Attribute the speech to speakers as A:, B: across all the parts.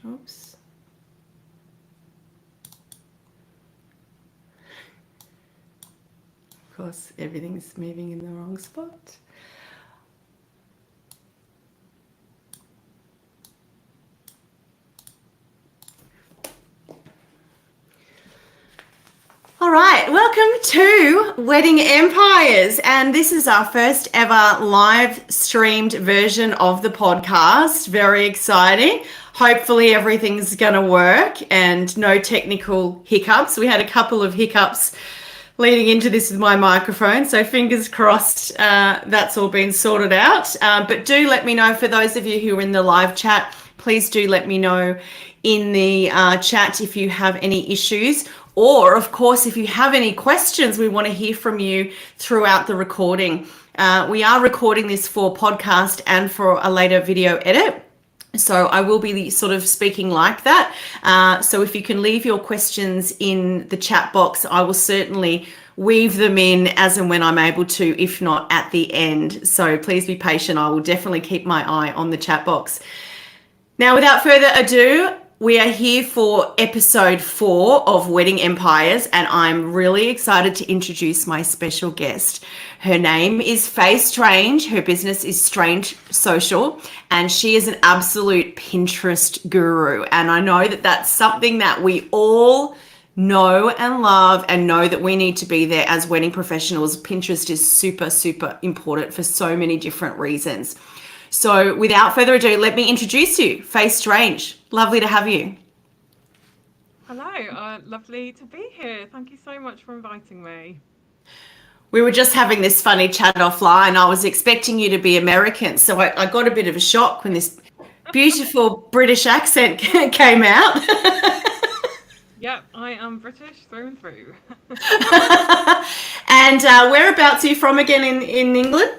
A: Oops. Of course, everything's moving in the wrong spot. All right, welcome to Wedding Empires. And this is our first ever live streamed version of the podcast. Very exciting. Hopefully, everything's going to work and no technical hiccups. We had a couple of hiccups leading into this with my microphone, so fingers crossed that's all been sorted out. But do let me know, for those of you who are in the live chat, please do let me know in the chat if you have any issues. Or, of course, if you have any questions, we want to hear from you throughout the recording. We are recording this for podcast and for a later video edit. So I will be sort of speaking like that. So if you can leave your questions in the chat box, I will certainly weave them in as and when I'm able to, if not at the end. So please be patient. I will definitely keep my eye on the chat box. Now, without further ado, we are here for episode 4 of Wedding Empires, and I'm really excited to introduce my special guest. Her name is Faye Strange. Her business is Strange Social, and she is an absolute Pinterest guru. And I know that that's something that we all know and love, and know that we need to be there as wedding professionals. Pinterest is super, super important for so many different reasons. So without further ado, let me introduce you, Faye Strange. Lovely to have you.
B: Hello, lovely to be here. Thank you so much for inviting me.
A: We were just having this funny chat offline. I was expecting you to be American, so I got a bit of a shock when this beautiful British accent came out.
B: Yep, I am British through and through.
A: And whereabouts are you from again in England?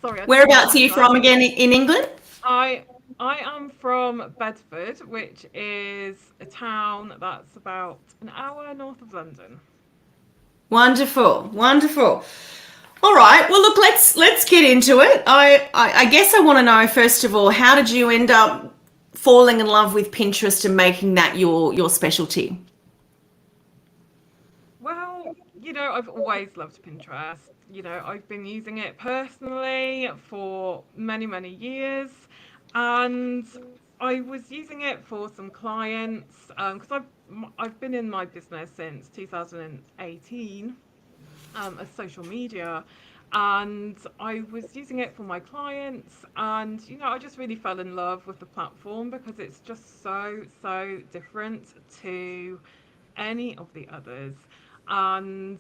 B: Sorry, I didn't
A: Whereabouts are
B: catch
A: you
B: that.
A: from again in England?
B: I I am from Bedford, which is a town that's about an hour north of London.
A: Wonderful, wonderful. All right. Well, look, let's get into it. I guess I want to know, first of all, how did you end up falling in love with Pinterest and making that your specialty?
B: Well, I've always loved Pinterest. I've been using it personally for many, many years, and I was using it for some clients because I've been in my business since 2018 as social media, and I was using it for my clients, and I just really fell in love with the platform because it's just so different to any of the others, and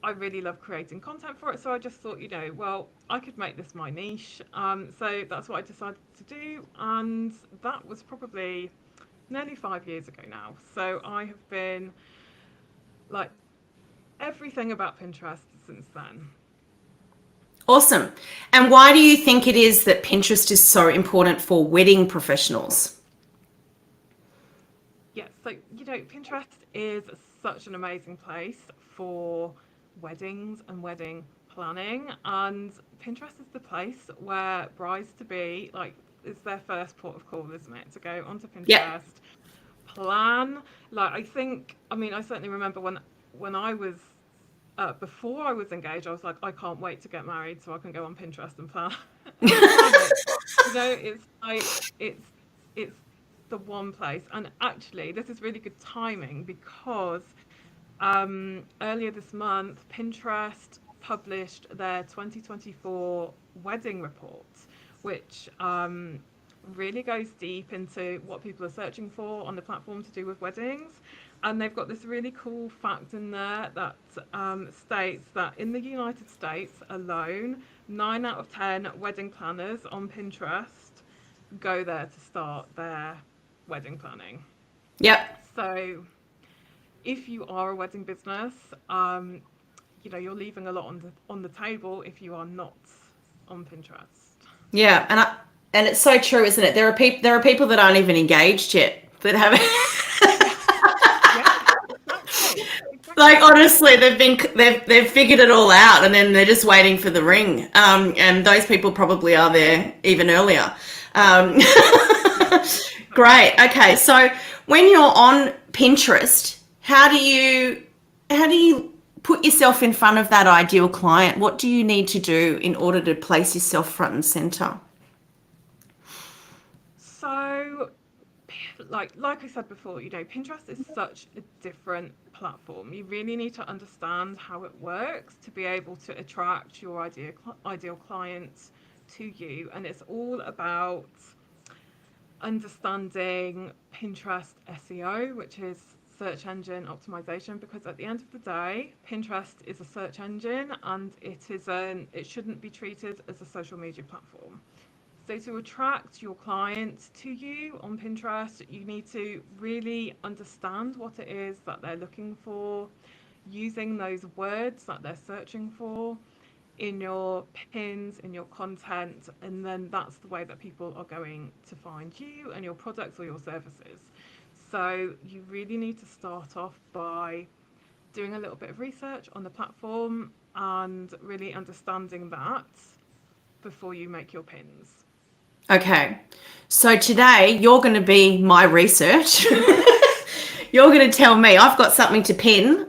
B: I really love creating content for it. So I just thought, well, I could make this my niche. So that's what I decided to do. And that was probably nearly 5 years ago now. So I have been like everything about Pinterest since then.
A: Awesome. And why do you think it is that Pinterest is so important for wedding professionals?
B: Yes, so Pinterest is such an amazing place for weddings and wedding planning, and Pinterest is the place where brides to be like it's their first port of call, isn't it? To go onto
A: Yep.
B: Pinterest, plan. Like I certainly remember when I was before I was engaged, I was like, I can't wait to get married so I can go on Pinterest and plan and plan it. It's the one place. And actually, this is really good timing because earlier this month, Pinterest published their 2024 wedding report, which really goes deep into what people are searching for on the platform to do with weddings. And they've got this really cool fact in there that states that in the United States alone, 9 out of 10 wedding planners on Pinterest go there to start their wedding planning.
A: Yep.
B: So if you are a wedding business, you're leaving a lot on the table if you are not on Pinterest.
A: Yeah. And it's so true, isn't it? There are people that aren't even engaged yet that haven't.
B: Yeah, yeah, exactly,
A: Like honestly, they've figured it all out, and then they're just waiting for the ring. And those people probably are there even earlier. Um,
B: Yeah,
A: Great.
B: exactly.
A: Okay, so when you're on Pinterest, how do you put yourself in front of that ideal client? What do you need to do in order to place yourself front and center?
B: So, like I said before, Pinterest is such a different platform. You really need to understand how it works to be able to attract your ideal clients to you, and it's all about understanding Pinterest SEO, which is search engine optimization, because at the end of the day, Pinterest is a search engine and it shouldn't be treated as a social media platform. So to attract your clients to you on Pinterest, you need to really understand what it is that they're looking for, using those words that they're searching for in your pins, in your content, and then that's the way that people are going to find you and your products or your services. So you really need to start off by doing a little bit of research on the platform and really understanding that before you make your pins.
A: Okay. So today you're going to be my research. You're going to tell me I've got something to pin.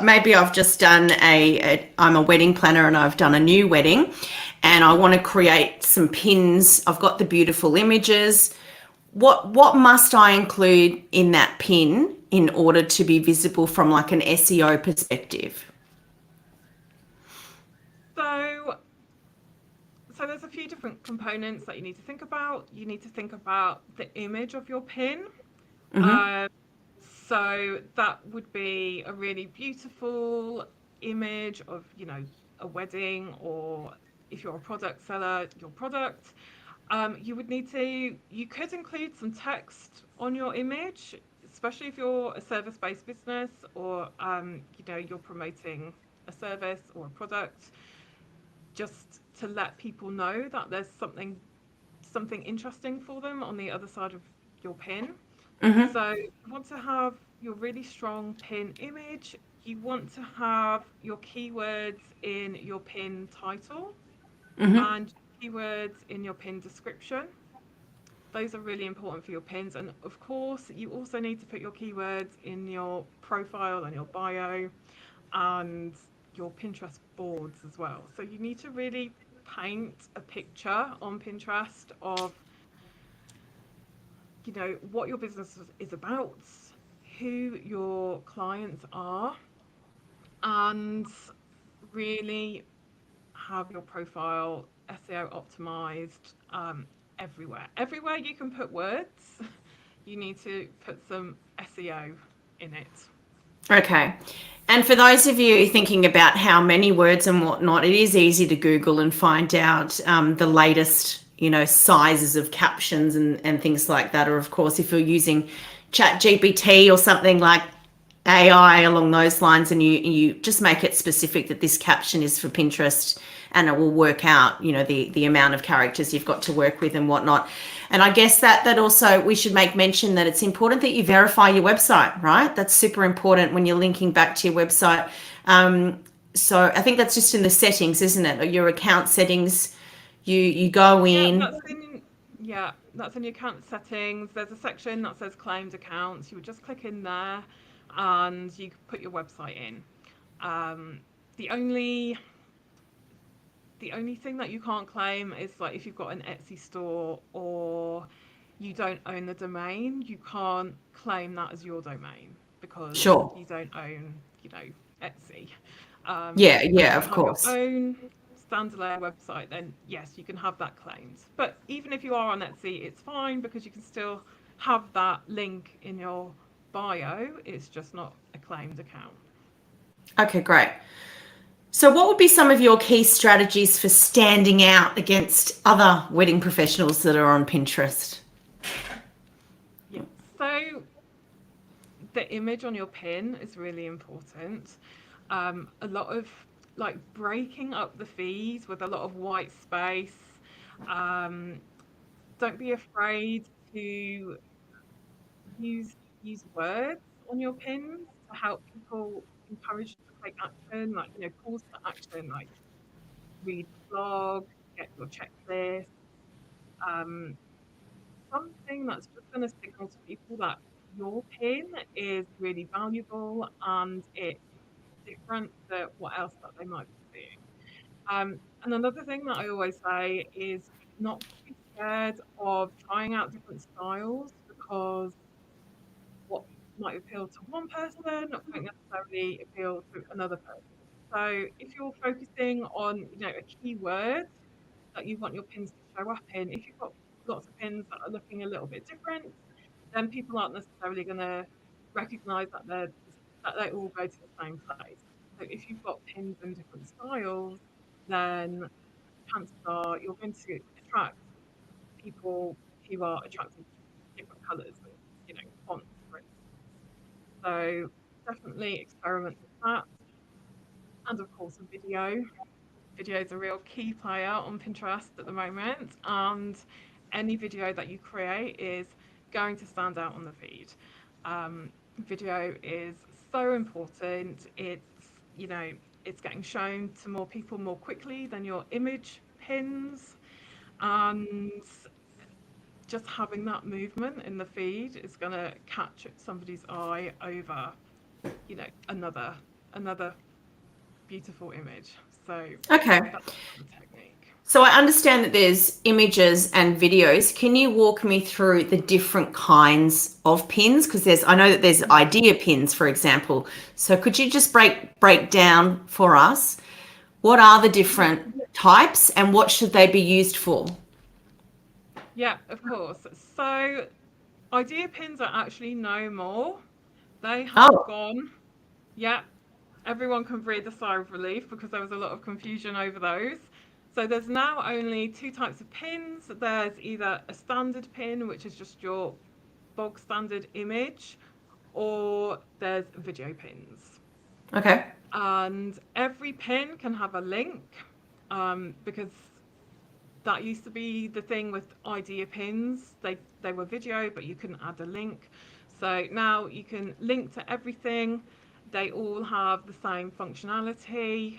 A: Maybe I've just done I'm a wedding planner and I've done a new wedding and I want to create some pins. I've got the beautiful images. What must I include in that pin in order to be visible from like an SEO perspective?
B: So so there's a few different components that you need to think about. You need to think about the image of your pin.
A: Mm-hmm.
B: Um, so that would be a really beautiful image of, a wedding, or if you're a product seller, your product. You could include some text on your image, especially if you're a service-based business, or, you're promoting a service or a product, just to let people know that there's something interesting for them on the other side of your pin.
A: Mm-hmm.
B: So you want to have your really strong pin image. You want to have your keywords in your pin title
A: Mm-hmm.
B: and keywords in your pin description. Those are really important for your pins. And of course, you also need to put your keywords in your profile and your bio and your Pinterest boards as well. So you need to really paint a picture on Pinterest of, what your business is about, who your clients are, and really have your profile SEO optimized, everywhere. Everywhere you can put words, you need to put some SEO in it.
A: Okay. And for those of you thinking about how many words and whatnot, it is easy to Google and find out the latest, sizes of captions and things like that. Or, of course, if you're using Chat GPT or something like AI along those lines, and you just make it specific that this caption is for Pinterest, and it will work out, the amount of characters you've got to work with and whatnot. And I guess that also we should make mention that it's important that you verify your website, right? That's super important when you're linking back to your website. So I think that's just in the settings, isn't it? Or your account settings. You go
B: Yeah,
A: in.
B: that's in your account settings. There's a section that says claimed accounts. You would just click in there and you put your website in. Um, the only the only thing that you can't claim is, like, if you've got an Etsy store or you don't own the domain, you can't claim that as your domain because
A: Sure.
B: you don't own, Etsy.
A: Yeah,
B: But if
A: yeah,
B: you
A: of
B: have your
A: course.
B: own standalone website, then yes, you can have that claimed. But even if you are on Etsy, it's fine because you can still have that link in your bio. It's just not a claimed account.
A: Okay, great. So, what would be some of your key strategies for standing out against other wedding professionals that are on Pinterest?
B: Yeah. So the image on your pin is really important. A lot of, like, breaking up the feeds with a lot of white space. Um, don't be afraid to use use words on your pins to help people encourage you to take action, like, calls to action, like read the blog, get your checklist, um, something that's just going to signal to people that your pin is really valuable and it's different to what else that they might be seeing. And another thing that I always say is not to be scared of trying out different styles because what might appeal to one person won't necessarily appeal to another person. So if you're focusing on, a keyword that you want your pins to show up in, if you've got lots of pins that are looking a little bit different, then people aren't necessarily going to recognize that they all go to the same place. So if you've got pins in different styles, then chances are you're going to attract people who are attracted to different colors and fonts, for instance. So definitely experiment with that, and of course a video. Video is a real key player on Pinterest at the moment, and any video that you create is going to stand out on the feed. Video is so important. You know, it's getting shown to more people more quickly than your image pins, and just having that movement in the feed is going to catch somebody's eye over, another beautiful image. So
A: Okay.
B: that's another technique.
A: So I understand that there's images and videos. Can you walk me through the different kinds of pins? Because I know that there's idea pins, for example. So could you just break down for us what are the
B: Yeah,
A: different types and what should they be used for?
B: yeah, of course. So idea pins are actually no more. They have
A: Oh,
B: gone. Yeah, everyone can breathe a sigh of relief because there was a lot of confusion over those. So there's now only two types of pins. There's either a standard pin, which is just your bog standard image, or there's video pins.
A: okay.
B: And every pin can have a link, because that used to be the thing with idea pins. They were video, but you couldn't add a link. So now you can link to everything. They all have the same functionality.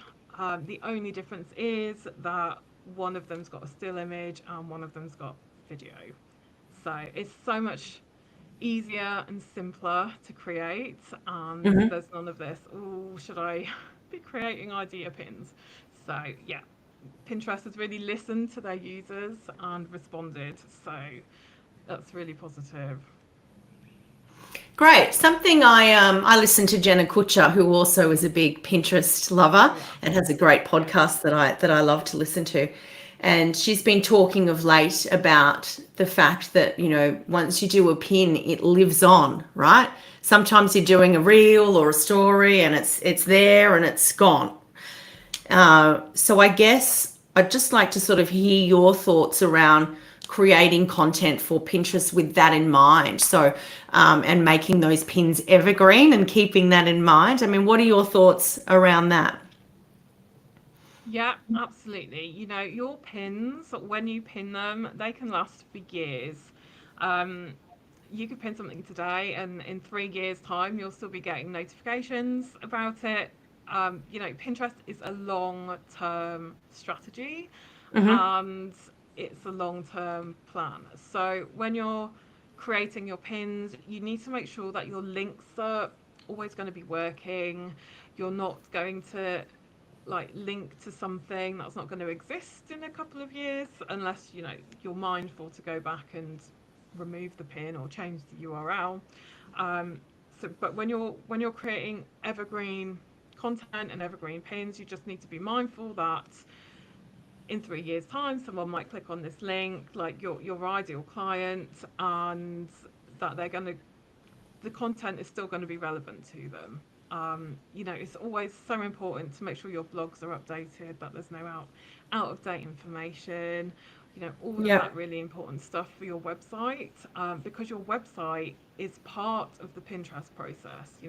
B: The only difference is that one of them's got a still image and one of them's got video. So it's so much easier and simpler to create, and
A: Hmm.
B: there's none of this, oh, should I be creating idea pins? So yeah, Pinterest has really listened to their users and responded. So that's really positive.
A: Great. Something I listened to Jenna Kutcher, who also is a big Pinterest lover
B: Yeah,
A: and has a great
B: yeah,
A: podcast that I love to listen to. And she's been talking of late about the fact that, once you do a pin, it lives on, right? Sometimes you're doing a reel or a story and it's there and it's gone. So I guess I'd just like to sort of hear your thoughts around creating content for Pinterest with that in mind. So, and making those pins evergreen and keeping that in mind. I mean, what are your thoughts around that?
B: yeah, absolutely. Your pins, when you pin them, they can last for years. Um, you could pin something today, and in 3 years' time, you'll still be getting notifications about it. Pinterest is a long-term strategy,
A: Hmm.
B: and it's a long-term plan. So when you're creating your pins, you need to make sure that your links are always going to be working. You're not going to like link to something that's not going to exist in a couple of years unless you're mindful to go back and remove the pin or change the URL. But when you're creating evergreen content and evergreen pins, you just need to be mindful that in 3 years' time, someone might click on this link, like your ideal client, and that the content is still going to be relevant to them. It's always so important to make sure your blogs are updated, that there's no out of date information. All of
A: Yeah.
B: that really important stuff for your website, because your website is part of the Pinterest process.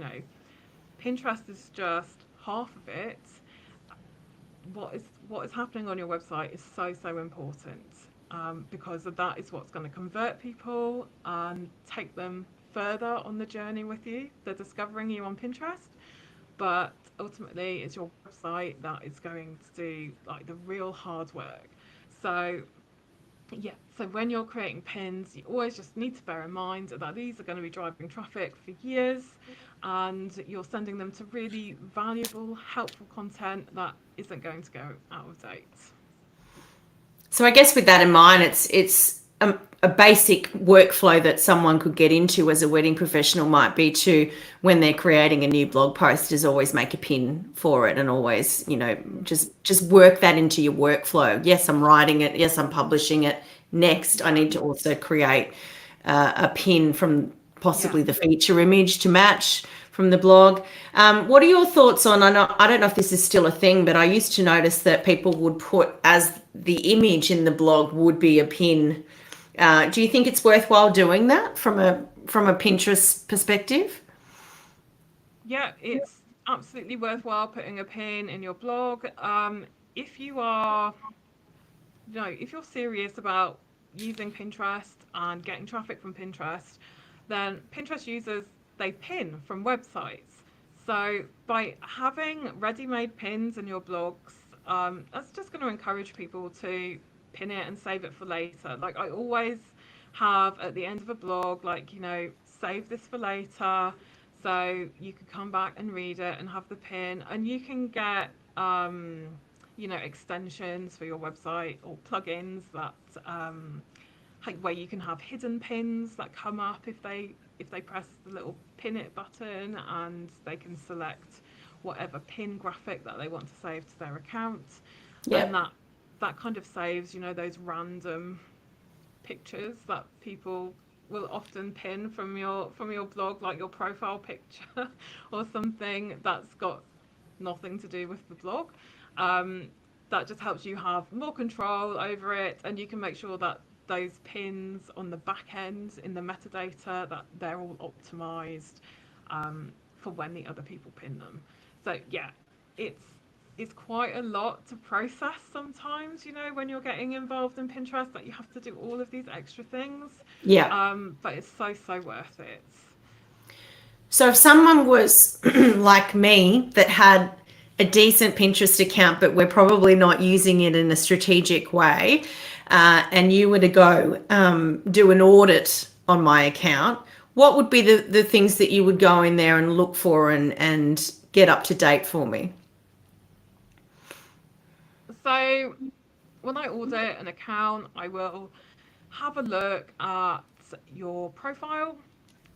B: Pinterest is just half of it. What is happening on your website is so important, because that is what's going to convert people and take them further on the journey with you. They're discovering you on Pinterest, but ultimately it's your website that is going to do like the real hard work. So yeah, so when you're creating pins, you always just need to bear in mind that these are going to be driving traffic for years, and you're sending them to really valuable, helpful content that isn't going to go out of date.
A: So I guess with that in mind, it's a basic workflow that someone could get into as a wedding professional might be to, when they're creating a new blog post, is always make a pin for it, and always, just work that into your workflow. Yes, I'm writing it. Yes, I'm publishing it. Next, I
B: Yeah,
A: need to also create a pin from
B: yeah.
A: possibly the feature image to match from the blog. What are your thoughts on? I don't know if this is still a thing, but I used to notice that people would put as the image in the blog would be a pin. Do you think it's worthwhile doing that from a Pinterest perspective?
B: Yeah, it's absolutely worthwhile putting a pin in your blog. If you are, if you're serious about using Pinterest and getting traffic from Pinterest, then Pinterest users, they pin from websites. So by having ready-made pins in your blogs, that's just going to encourage people to pin it and save it for later. Like I always have at the end of a blog, like, save this for later. So you could come back and read it and have the pin, and you can get extensions for your website or plugins that like where you can have hidden pins that come up if they press the little pin it button, and they can select whatever pin graphic that they want to save to their account, and
A: Yep.
B: that kind of saves those random pictures that people will often pin from your blog, like your profile picture or something that's got nothing to do with the blog. Um, that just helps you have more control over it, and you can make sure that those pins on the back end in the metadata, that they're all optimized for when the other people pin them. So yeah, it's it's quite a lot to process sometimes, when you're getting involved in Pinterest, that you have to do all of these extra things.
A: Yeah.
B: But it's so worth it.
A: So if someone was like me that had a decent Pinterest account, but we're probably not using it in a strategic way, and you were to go do an audit on my account, what would be the things that you would go in there and look for and get up to date for me?
B: So when I audit an account, I will have a look at your profile.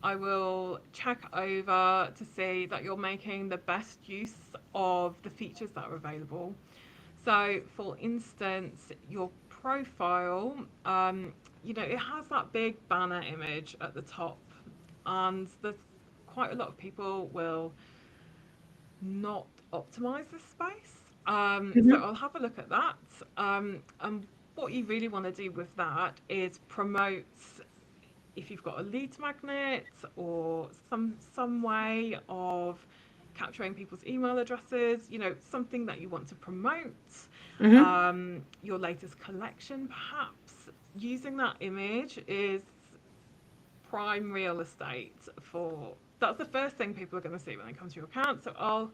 B: I will check over to see that you're making the best use of the features that are available. So, for instance, your profile, it has that big banner image at the top, and quite a lot of people will not optimize this space. So I'll have a look at that. And what you really want to do with that is promote, if you've got a lead magnet or some way of capturing people's email addresses, something that you want to promote,
A: Mm-hmm.
B: your latest collection perhaps. Using that image is prime real estate for that's the first thing people are going to see when they come to your account. So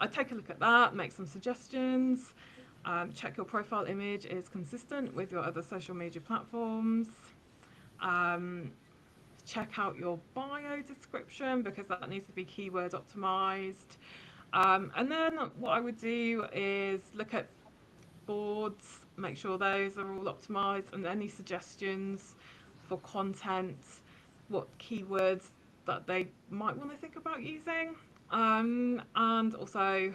B: I take a look at that, make some suggestions, check your profile image is consistent with your other social media platforms. Um, Check out your bio description because that needs to be keyword optimized. And then what I would do is look at boards, make sure those are all optimized, and any suggestions for content, what keywords that they might want to think about using. And also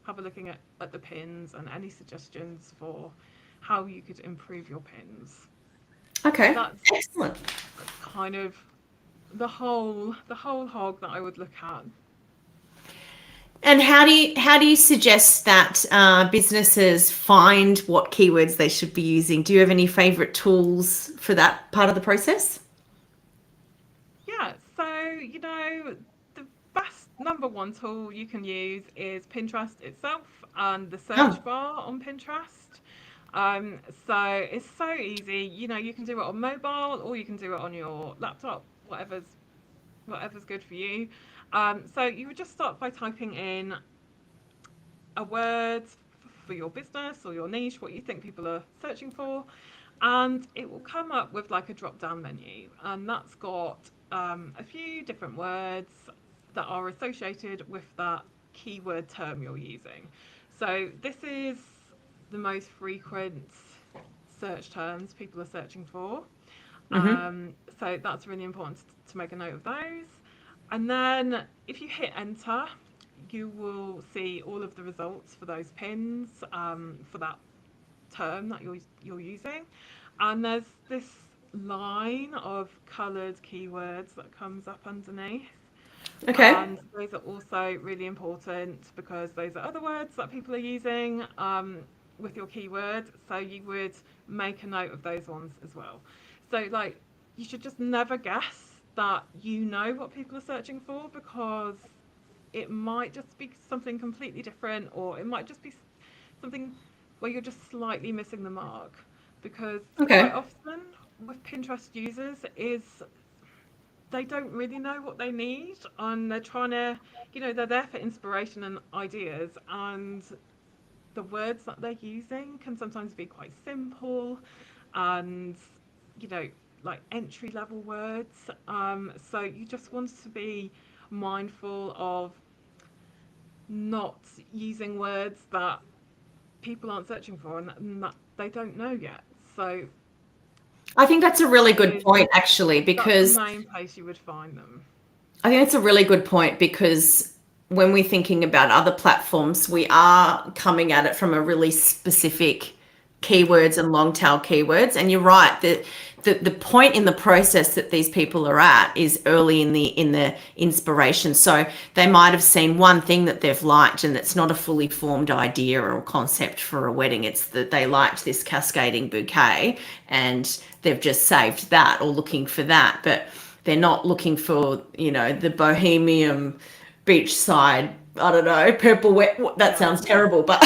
B: have a looking at the pins and any suggestions for how you could improve your pins. So
A: Okay.
B: that's
A: Excellent.
B: kind of the whole hog that I would look at.
A: And how do you suggest that businesses find what keywords they should be using? Do you have any favorite tools for that part of the process?
B: Yeah, so the best number one tool you can use is Pinterest itself and the search
A: Oh,
B: bar on Pinterest. Um, so it's so easy. You can do it on mobile or you can do it on your laptop, whatever's good for you. So you would just start by typing in a word for your business or your niche, what you think people are searching for, and it will come up with like a drop down menu, and that's got a few different words that are associated with that keyword term you're using. So this is the most frequent search terms people are searching for.
A: Mm-hmm.
B: So that's really important to make a note of those. And then if you hit enter, you will see all of the results for those pins for that term that you're using. And there's this line of coloured keywords that comes up underneath.
A: Okay.
B: And those are also really important because those are other words that people are using with your keyword. So you would make a note of those ones as well. So, like, you should just never guess that you know what people are searching for, because it might just be something completely different, or it might just be something where you're just slightly missing the mark. Because quite
A: Okay.
B: often with Pinterest users is they don't really know what they need, and they're trying to, they're there for inspiration and ideas, and the words that they're using can sometimes be quite simple and, you know, like entry level words. So you just want to be mindful of not using words that people aren't searching for and that they don't know yet. So
A: I think that's a really
B: that
A: good
B: is
A: point, actually,
B: that's the
A: because
B: main place you would find them.
A: I think it's a really good point because when we're thinking about other platforms, we are coming at it from a really specific
B: Yeah.
A: keywords and long tail keywords. And you're right that the point in the process that these people are at is early in the inspiration. So they might have seen one thing that they've liked, and it's not a fully formed idea or concept for a wedding. It's that they liked this cascading bouquet and they've just saved that or looking for that. But they're not looking for, the bohemian beachside, I don't know, purple wet. That
B: Yeah.
A: sounds terrible, but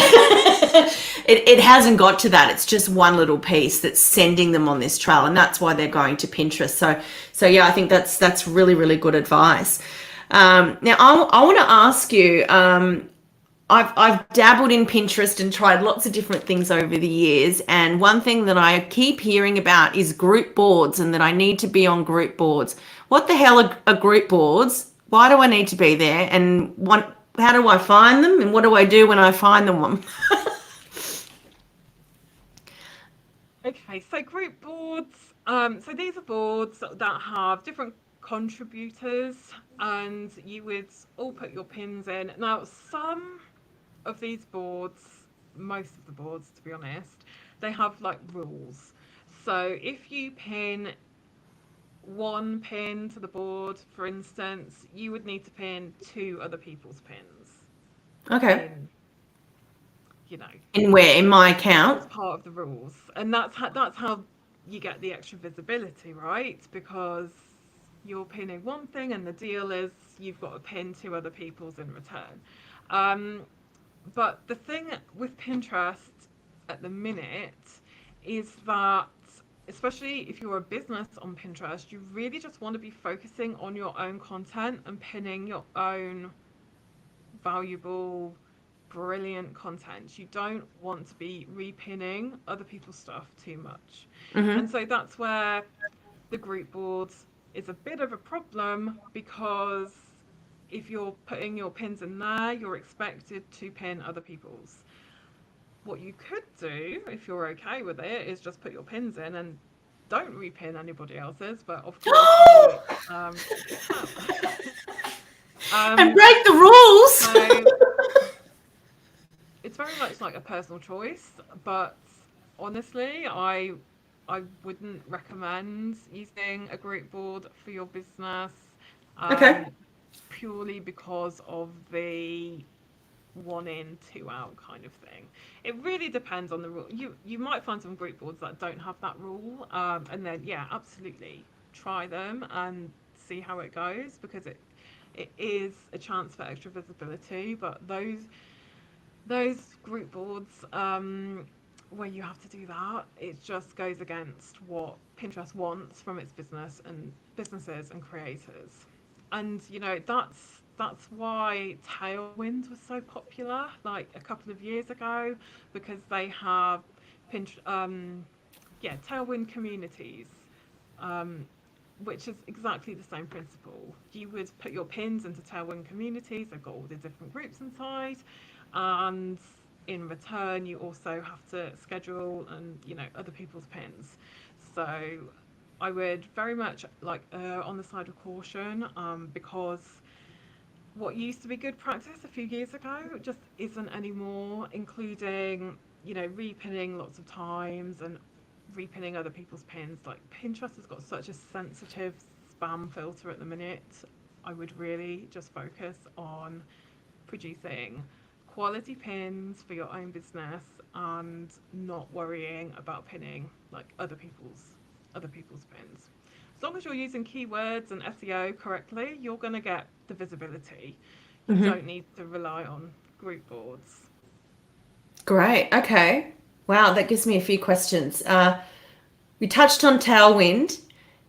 A: it hasn't got to that. It's just one little piece that's sending them on this trail, and that's why they're going to Pinterest. So yeah, I think that's really really good advice. Now I want to ask you. I've dabbled in Pinterest and tried lots of different things over the years. And one thing that I keep hearing about is group boards, and that I need to be on group boards. What the hell are group boards? Why do I need to be there? And how do I find them? And what do I do when I find them?
B: Okay, so group boards. So these are boards that have different contributors, and you would all put your pins in. Now, some of these boards, most of the boards, to be honest, they have like rules. So if you pin one pin to the board, for instance, you would need to pin two other people's pins
A: Okay.
B: in, you know,
A: And where? In my account?
B: as part of the rules, and that's how you get the extra visibility, right? Because you're pinning one thing, and the deal is you've got to pin two other people's in return. Um, but the thing with Pinterest at the minute is that, especially if you're a business on Pinterest, you really just want to be focusing on your own content and pinning your own valuable, brilliant content. You don't want to be repinning other people's stuff too much. And
A: Mm-hmm.
B: so that's where the group boards is a bit of a problem, because if you're putting your pins in there, you're expected to pin other people's. What you could do, if you're okay with it, is just put your pins in and don't repin anybody else's, but of course you might get that.
A: And
B: um,
A: break the rules.
B: so it's very much like a personal choice, but honestly, I wouldn't recommend using a group board for your business,
A: Okay.
B: um, purely because of the one in, two out kind of thing. It really depends on the rule. You might find some group boards that don't have that rule, and then yeah, absolutely try them and see how it goes, because it is a chance for extra visibility. But those group boards, where you have to do that, it just goes against what Pinterest wants from its business and businesses and creators. And that's that's why Tailwind was so popular, like a couple of years ago, because they have Pinterest, yeah, Tailwind communities, um, which is exactly the same principle. You would put your pins into Tailwind communities. They've got all the different groups inside, and in return, you also have to schedule and other people's pins. So I would very much like on the side of caution, because what used to be good practice a few years ago just isn't anymore, including, repinning lots of times and repinning other people's pins. Like Pinterest has got such a sensitive spam filter at the minute. I would really just focus on producing quality pins for your own business and not worrying about pinning like other people's pins. As long as you're using keywords and SEO correctly, you're going to get the visibility. You
A: Hmm.
B: don't need to rely on group boards.
A: Great. Okay. Wow, that gives me a few questions. We touched on Tailwind.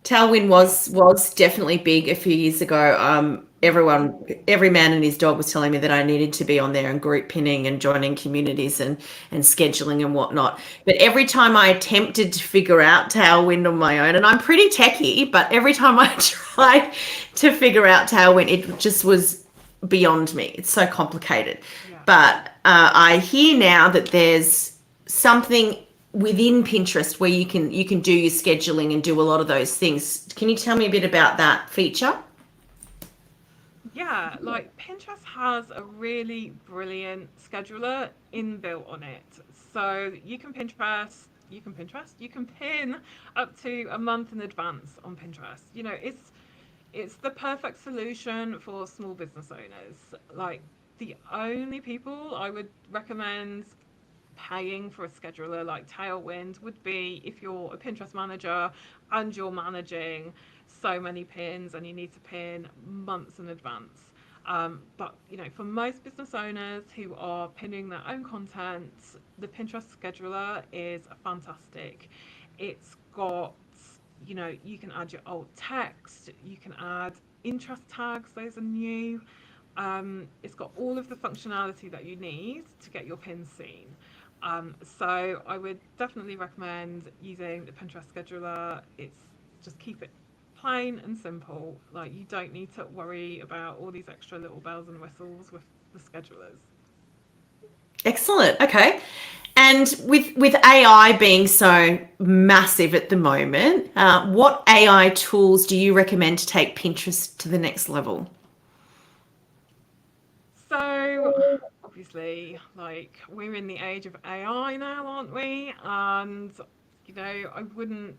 A: Tailwind
B: Yeah.
A: was definitely big a few years ago.
B: Mm-hmm.
A: Every man and his dog was telling me that I needed to be on there and group pinning and joining communities and scheduling and whatnot. But every time I attempted to figure out Tailwind on my own, and I'm pretty techie, but every time I tried to figure out Tailwind, it just was beyond me. It's so complicated.
B: Yeah.
A: But I hear now that there's something within Pinterest where you can do your scheduling and do a lot of those things. Can you tell me a bit about that feature?
B: Yeah, like Pinterest has a really brilliant scheduler inbuilt on it. So you can pin up to a month in advance on Pinterest. It's the perfect solution for small business owners. Like the only people I would recommend paying for a scheduler like Tailwind would be if you're a Pinterest manager and you're managing so many pins and you need to pin months in advance. But for most business owners who are pinning their own content, the Pinterest scheduler is fantastic. It's got, you can add your old text, you can add interest tags, those are new. It's got all of the functionality that you need to get your pins seen. So I would definitely recommend using the Pinterest scheduler. It's just keep it plain and simple. Like you don't need to worry about all these extra little bells and whistles with the schedulers.
A: Excellent. Okay. And with AI being so massive at the moment, what AI tools do you recommend to take Pinterest to the next level?
B: So obviously, like we're in the age of AI now, aren't we? And I wouldn't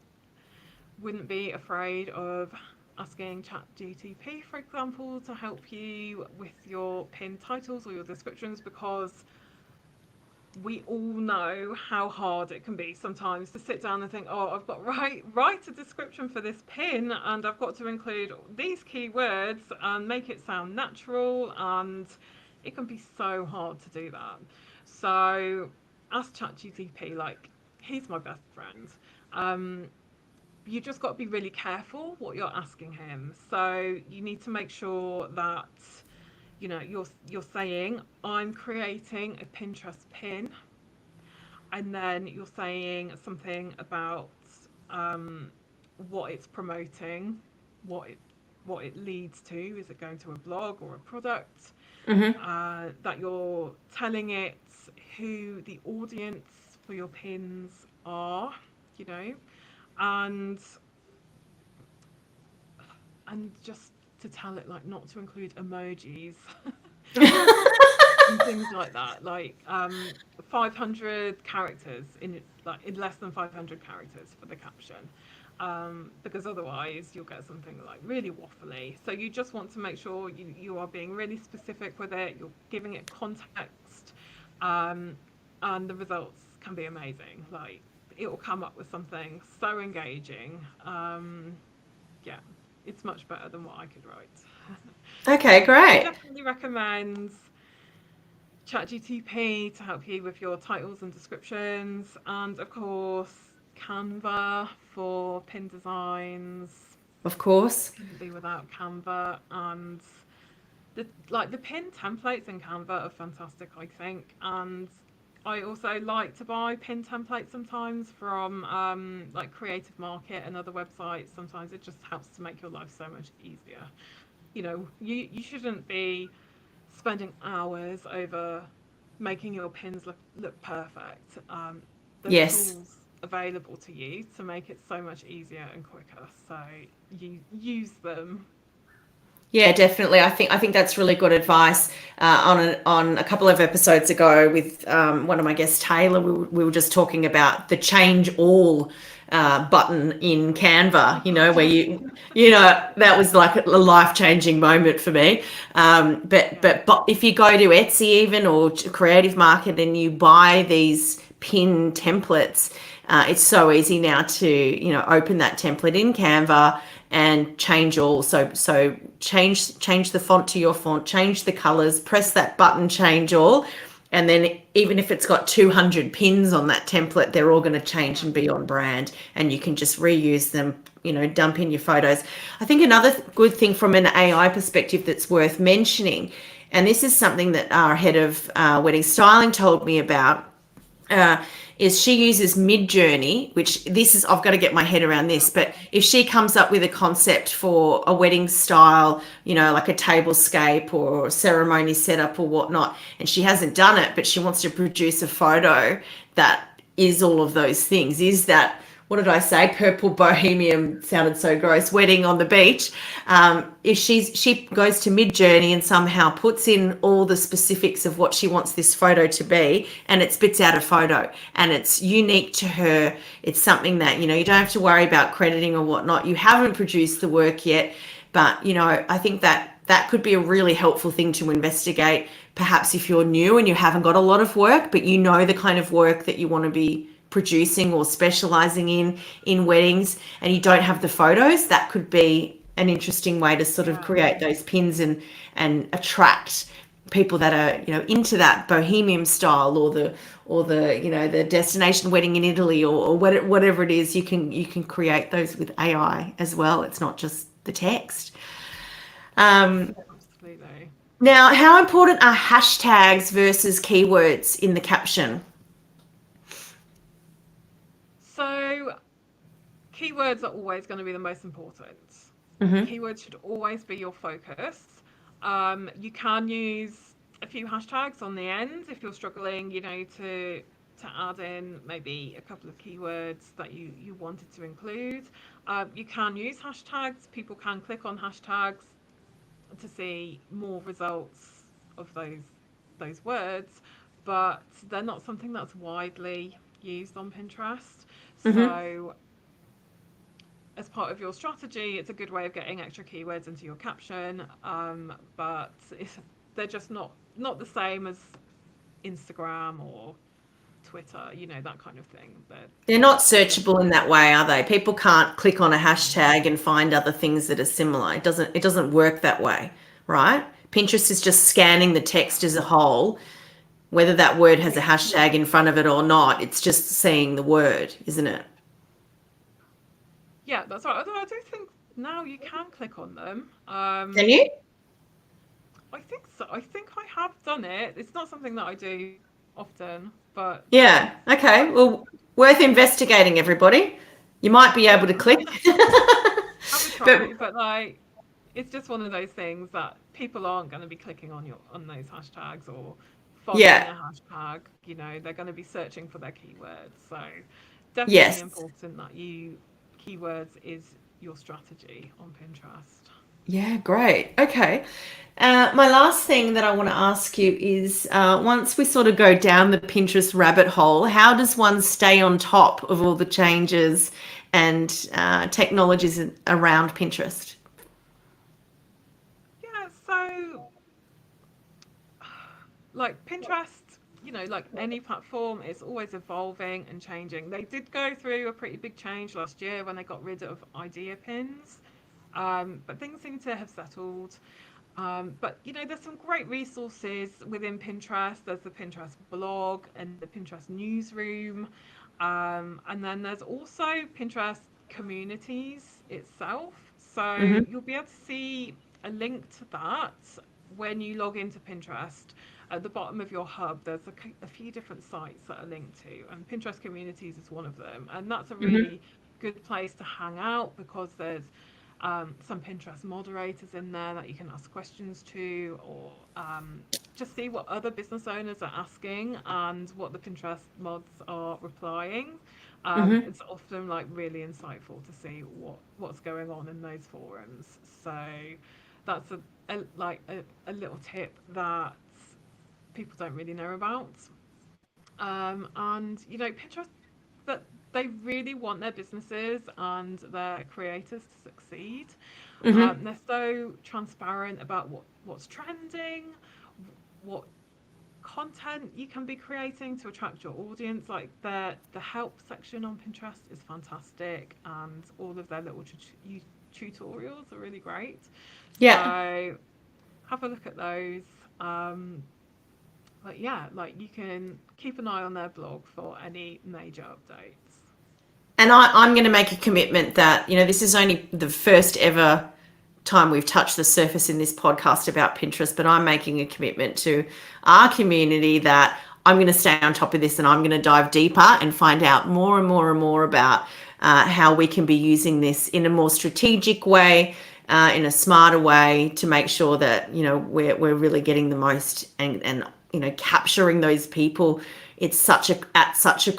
B: be afraid of asking ChatGTP, for example, to help you with your pin titles or your descriptions, because we all know how hard it can be sometimes to sit down and think, oh, I've got to write a description for this pin, and I've got to include these keywords and make it sound natural, and it can be so hard to do that. So ask ChatGTP, like he's my best friend. Um, you just got to be really careful what you're asking him. So you need to make sure that you're saying I'm creating a Pinterest pin, and then you're saying something about um, what it's promoting, what it what it leads to. Is it going to a blog or a product?
A: Hmm.
B: That you're telling it who the audience for your pins are, you know, and just to tell it like not to include emojis and things like that, like 500 characters in less than 500 characters for the caption, because otherwise you'll get something like really waffly. So you just want to make sure you are being really specific with it, you're giving it context, um, and the results can be amazing. Like it will come up with something so engaging. Yeah, it's much better than what I could write.
A: Okay,
B: So I
A: great.
B: definitely recommend ChatGTP to help you with your titles and descriptions, and of course Canva for pin designs.
A: Of course.
B: Couldn't be without Canva, and the pin templates in Canva are fantastic, I think, and I also like to buy pin templates sometimes from like Creative Market and other websites. Sometimes it just helps to make your life so much easier. You shouldn't be spending hours over making your pins look perfect. There's
A: Yes.
B: tools available to you to make it so much easier and quicker. So you use them.
A: Yeah, definitely. I think that's really good advice. On a couple of episodes ago with one of my guests, Taylor, we were just talking about the change all button in Canva.
B: Oh God,
A: Where
B: yes.
A: that was like a life changing moment for me. But,
B: Yeah.
A: but but if you go to Etsy even or to Creative Market and you buy these pin templates, it's so easy now to open that template in Canva and change all. So change the font to your font, change the colors, press that button, change all, and then even if it's got 200 pins on that template, they're all going to change
B: Yeah.
A: and be on brand, and you can just reuse them. Dump in your photos. I think another good thing from an AI perspective that's worth mentioning, and this is something that our head of wedding styling told me about, uh, is she uses Mid Journey, which this is, I've got to get my head around
B: Yeah.
A: this, but if she comes up with a concept for a wedding style, like a tablescape or ceremony setup or whatnot, and she hasn't done it, but she wants to produce a photo that is all of those things, is that, what did I say? Purple bohemian sounded so gross. Wedding on the beach. If she goes to Mid Journey and somehow puts in all the specifics of what she wants this photo to be, and it spits out a photo, and it's unique to her. It's something that you don't have to worry about crediting or whatnot. You haven't produced the work yet, but I think that could be a really helpful thing to investigate. Perhaps if you're new and you haven't got a lot of work, but you know the kind of work that you want to be producing or specializing in weddings, and you don't have the photos, that could be an interesting way to sort of
B: Yeah.
A: create those pins and attract people that are into that bohemian style, or the the destination wedding in Italy, or whatever it is. You can create those with AI as well. It's not just the text. um,
B: Absolutely.
A: Now, how important are hashtags versus keywords in the caption?
B: So keywords are always going to be the most important.
A: Hmm.
B: Keywords should always be your focus. You can use a few hashtags on the end if you're struggling, to add in maybe a couple of keywords that you wanted to include. You can use hashtags. People can click on hashtags to see more results of those words, but they're not something that's widely used on Pinterest.
A: Hmm.
B: So as part of your strategy, it's a good way of getting extra keywords into your caption, but they're just not the same as Instagram or Twitter, that kind of thing.
A: They're not
B: They're just
A: searchable in that way, are they? People can't click on a hashtag and find other things that are similar. It doesn't work that way, right? Pinterest is just scanning the text as a whole, whether that word has a
B: yeah,
A: hashtag in front of it or not. It's just seeing the word, isn't it?
B: yeah, that's right. Although I do think now you can click on them.
A: Can you?
B: I think so. I think I have done it. It's not something that I do often, but
A: Yeah.
B: I,
A: Okay. Well, worth investigating, everybody. You might be able
B: yeah,
A: to click.
B: have a
A: But
B: try. But like, it's just one of those things that people aren't going to be clicking on those hashtags or following
A: yeah.
B: a hashtag. They're going to be searching for their keywords. So definitely
A: Yes.
B: important that keywords is your strategy on Pinterest.
A: Yeah, great. Okay. My last thing that I want to ask you is, once we sort of go down the Pinterest rabbit hole, how does one stay on top of all the changes and technologies around Pinterest?
B: Yeah, so like Pinterest, like any platform, it's always evolving and changing. They did go through a pretty big change last year when they got rid of idea pins, but things seem to have settled. But there's some great resources within Pinterest. There's the Pinterest blog and the Pinterest newsroom, and then there's also Pinterest communities itself. So
A: Hmm.
B: you'll be able to see a link to that when you log into Pinterest, at the bottom of your hub, there's a few different sites that are linked to, and Pinterest Communities is one of them. And that's a
A: Mm-hmm.
B: really good place to hang out because there's some Pinterest moderators in there that you can ask questions to, or just see what other business owners are asking and what the Pinterest mods are replying.
A: Mm-hmm.
B: It's often like really insightful to see what's going on in those forums. So that's a little tip that people don't really know about. And Pinterest, that they really want their businesses and their creators to succeed.
A: Mm-hmm.
B: They're so transparent about what's trending, what content you can be creating to attract your audience. Like the help section on Pinterest is fantastic, and all of their little tutorials are really great.
A: Yeah.
B: So have a look at those. Um, but yeah, like you can keep an eye on their blog for any major updates.
A: And I'm going to make a commitment that, this is only the first ever time we've touched the surface in this podcast about Pinterest, but I'm making a commitment to our community that I'm going to stay on top of this and I'm going to dive deeper and find out more and more and more about how we can be using this in a more strategic way, in a smarter way to make sure that, we're really getting the most and capturing those people. It's at such a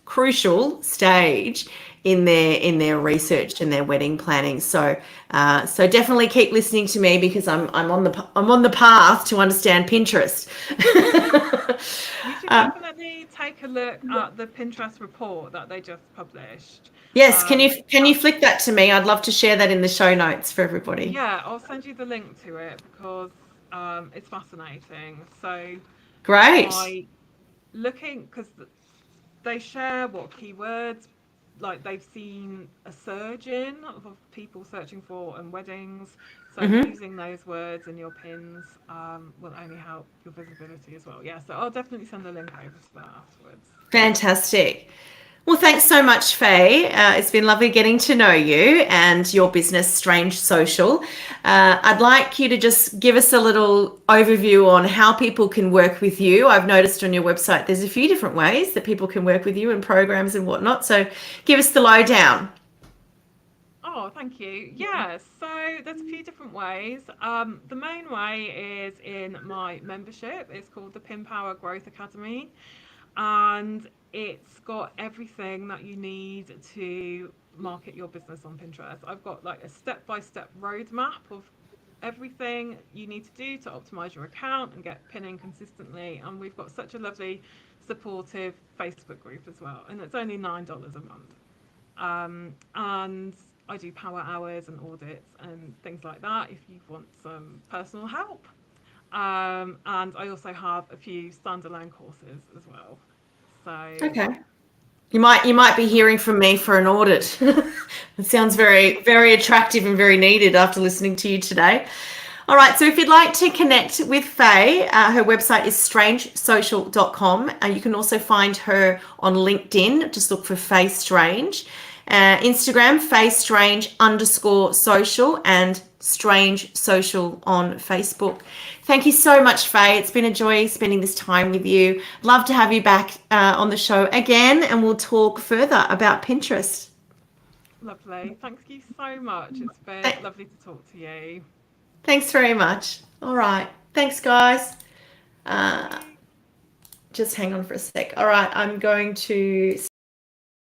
A: crucial stage in their research and their wedding planning. So definitely keep listening to me because I'm on the path to understand Pinterest.
B: You should definitely take a look at the Pinterest report that they just published.
A: Yes, can you
B: Um,
A: can you
B: that,
A: flick that to me? I'd love to share that in the show notes for everybody.
B: yeah, I'll send you the link to it because it's fascinating. So
A: Great.
B: by looking, because they share what keywords like they've seen a surge in of people searching for and weddings. So
A: Hmm.
B: using those words in your pins will only help your visibility as well. Yeah, so I'll definitely send the link over to that afterwards.
A: Fantastic. Well, thanks so much, Faye. It's been lovely getting to know you and your business, Strange Social. I'd like you to just give us a little overview on how people can work with you. I've noticed on your website there's a few different ways that people can work with you and programs and whatnot. So give us the lowdown.
B: Oh, thank you. Yeah, so there's a few different ways. The main way is in my membership. It's called the Pin Power Growth Academy, and it's got everything that you need to market your business on Pinterest. I've got like a step-by-step roadmap of everything you need to do to optimize your account and get pinning consistently. And we've got such a lovely, supportive Facebook group as well, and it's only $9 a month. And I do power hours and audits and things like that if you want some personal help. And I also have a few standalone courses as well. So
A: Okay. You might be hearing from me for an audit. It sounds very, very attractive and very needed after listening to you today. All right, so if you'd like to connect with Faye, her website is strangesocial.com. You can also find her on LinkedIn. Just look for Faye Strange. Instagram, Faye Strange _social, and Strange Social on Facebook. Thank you so much, Faye. It's been a joy spending this time with you. Love to have you back on the show again, and we'll talk further about Pinterest.
B: lovely. Thank you so much. It's been lovely to talk to you.
A: Thanks very much. All right. Thanks, guys.
B: Thank
A: Uh,
B: you.
A: just hang on for a sec. All right. I'm going to